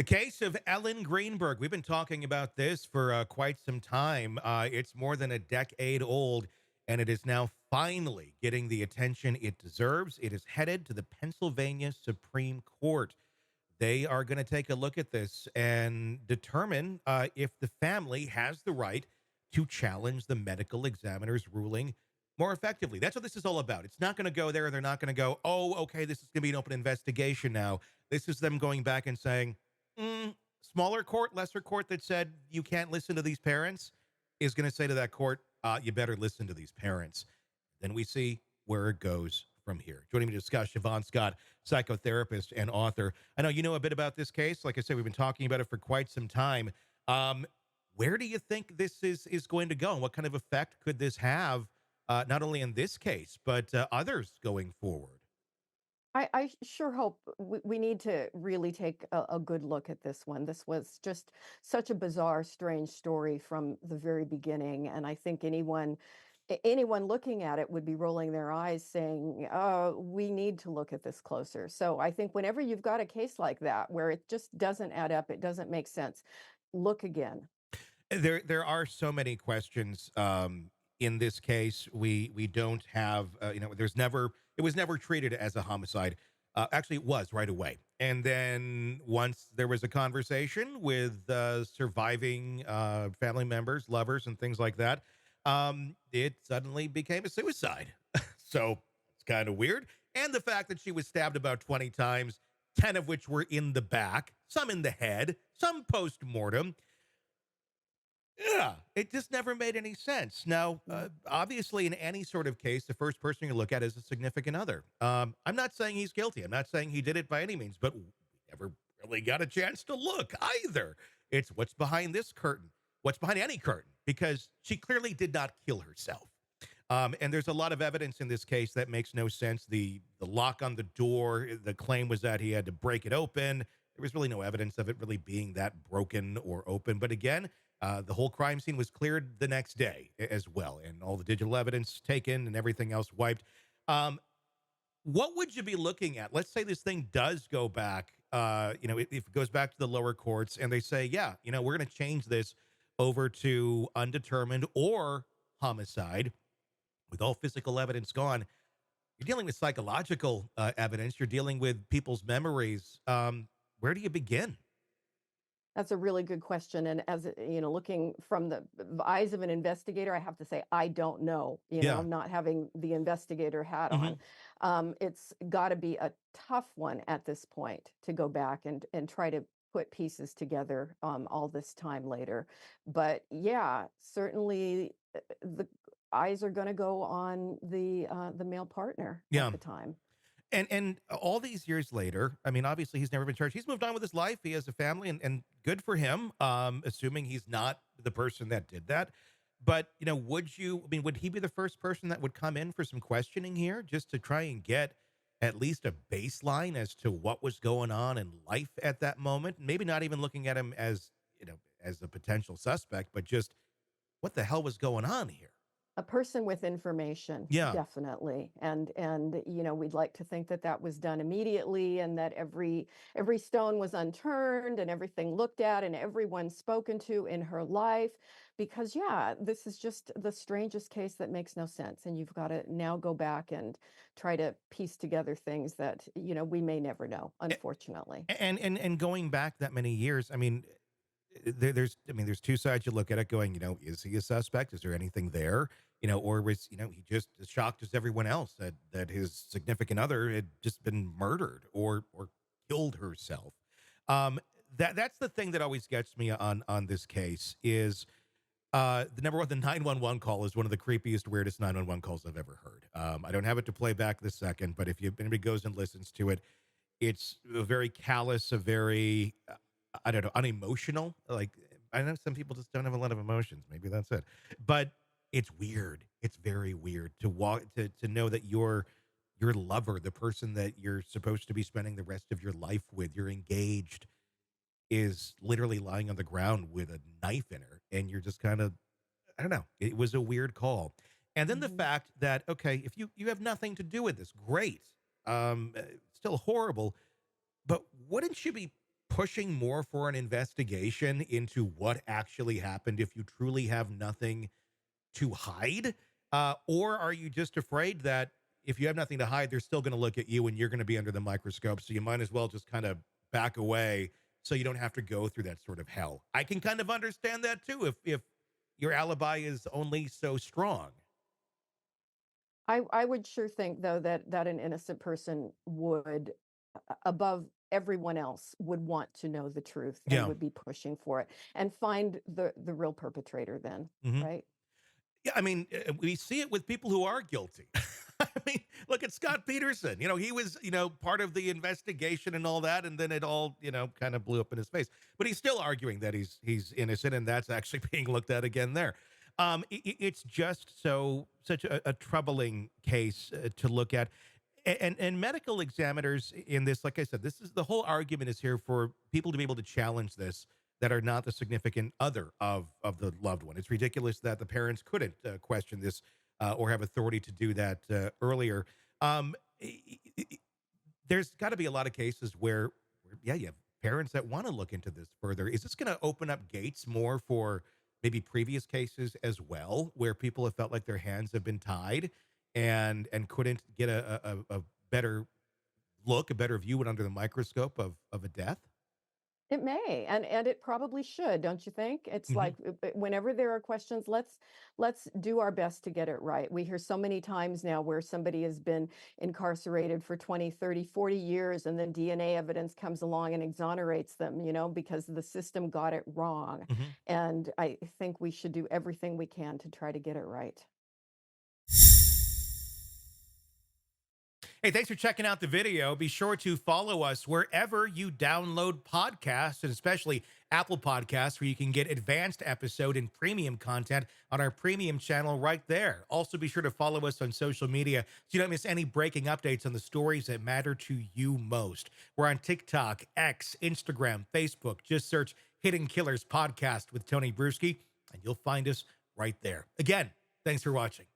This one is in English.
The case of Ellen Greenberg. We've been talking about this for quite some time. It's more than a decade old, and it is now finally getting the attention it deserves. It is headed to the Pennsylvania Supreme Court. They are going to take a look at this and determine if the family has the right to challenge the medical examiner's ruling more effectively. That's what this is all about. It's not going to go there. They're not going to go, oh, okay, this is going to be an open investigation now. This is them going back and saying, smaller court, lesser court that said you can't listen to these parents is going to say to that court, you better listen to these parents. Then we see where it goes from here. Joining me to discuss, Shavaun Scott, psychotherapist and author. I know you know a bit about this case. Like I said, we've been talking about it for quite some time. Um, where do you think this is going to go? And what kind of effect could this have, not only in this case, but others going forward? I sure hope we need to really take a good look at this one. This was just such a bizarre, strange story from the very beginning, and I think anyone looking at it would be rolling their eyes, saying, "Oh, we need to look at this closer." So I think whenever you've got a case like that where it just doesn't add up, it doesn't make sense, look again. There are so many questions in this case. We don't have there's never it was never treated as a homicide. Actually, it was right away, and then once there was a conversation with surviving family members, lovers, and things like that, it suddenly became a suicide. So it's kind of weird. And the fact that she was stabbed about 20 times, 10 of which were in the back, some in the head, some post mortem. Yeah, it just never made any sense. Now, Mm. obviously, in any sort of case, the first person you look at is a significant other. I'm not saying he's guilty. I'm not saying he did it by any means, but we never really got a chance to look either. It's what's behind this curtain, what's behind any curtain, because she clearly did not kill herself. And there's a lot of evidence in this case that makes no sense. The lock on the door, the claim was that he had to break it open. There was really no evidence of it really being that broken or open. But again, the whole crime scene was cleared the next day as well, and all the digital evidence taken and everything else wiped. Um, what would you be looking at? Let's say this thing does go back. If it goes back to the lower courts and they say, yeah, we're going to change this over to undetermined or homicide with all physical evidence gone. You're dealing with psychological evidence. You're dealing with people's memories. Where do you begin? That's a really good question, and looking from the eyes of an investigator, I have to say I don't know, Yeah. not having the investigator hat Hmm. on. It's gotta be a tough one at this point to go back and try to put pieces together, all this time later. But yeah, certainly, the eyes are gonna go on the male partner at Yeah. the time. And all these years later, I mean, obviously he's never been charged. He's moved on with his life. He has a family, and good for him. Assuming he's not the person that did that. But would he be the first person that would come in for some questioning here, just to try and get at least a baseline as to what was going on in life at that moment? Maybe not even looking at him as as a potential suspect, but just what the hell was going on here? A person with information, Yeah. definitely, and we'd like to think that that was done immediately and that every stone was unturned and everything looked at and everyone spoken to in her life, because yeah, this is just the strangest case that makes no sense, and you've got to now go back and try to piece together things that we may never know, unfortunately. And going back that many years, I mean, there's two sides you look at it going, is he a suspect? Is there anything there? Or was, he just as shocked as everyone else that his significant other had just been murdered or killed herself. Um, that's the thing that always gets me on this case is the number one, the 911 call is one of the creepiest, weirdest 911 calls I've ever heard. I don't have it to play back this second, but if anybody goes and listens to it, it's a very callous, a very, I don't know, unemotional. Like, I know some people just don't have a lot of emotions. Maybe that's it. But it's weird. It's very weird to walk to know that your lover, the person that you're supposed to be spending the rest of your life with, you're engaged, is literally lying on the ground with a knife in her, and you're just kind of, I don't know. It was a weird call. And then the Mhm. fact that, okay, if you have nothing to do with this, great. Still horrible, but wouldn't you be pushing more for an investigation into what actually happened if you truly have nothing to hide? Or are you just afraid that if you have nothing to hide, they're still going to look at you and you're going to be under the microscope? So you might as well just kind of back away so you don't have to go through that sort of hell. I can kind of understand that too if your alibi is only so strong. I would sure think though that an innocent person would above everyone else would want to know the truth and Yeah. would be pushing for it and find the real perpetrator then, Hmm. right? Yeah, I mean, we see it with people who are guilty. I mean, look at Scott Peterson. He was, part of the investigation and all that, and then it all, kind of blew up in his face. But he's still arguing that he's innocent, and that's actually being looked at again there. It's just such a troubling case to look at. And medical examiners in this, like I said, this is the whole argument is here for people to be able to challenge this that are not the significant other of the loved one. It's ridiculous that the parents couldn't question this or have authority to do that earlier. Um, i- i- i- there's got to be a lot of cases where, yeah, you have parents that want to look into this further. Is this going to open up gates more for maybe previous cases as well, where people have felt like their hands have been tied and couldn't get a better look, a better view under the microscope of a death? It may, and it probably should, don't you think? It's Hmm. like whenever there are questions, let's do our best to get it right. We hear so many times now where somebody has been incarcerated for 20, 30, 40 years and then DNA evidence comes along and exonerates them, because the system got it wrong. Hmm. And I think we should do everything we can to try to get it right. Hey, thanks for checking out the video. Be sure to follow us wherever you download podcasts, and especially Apple Podcasts, where you can get advanced episode and premium content on our premium channel right there. Also, be sure to follow us on social media so you don't miss any breaking updates on the stories that matter to you most. We're on TikTok, X, Instagram, Facebook. Just search Hidden Killers Podcast with Tony Brueski, and you'll find us right there. Again, thanks for watching.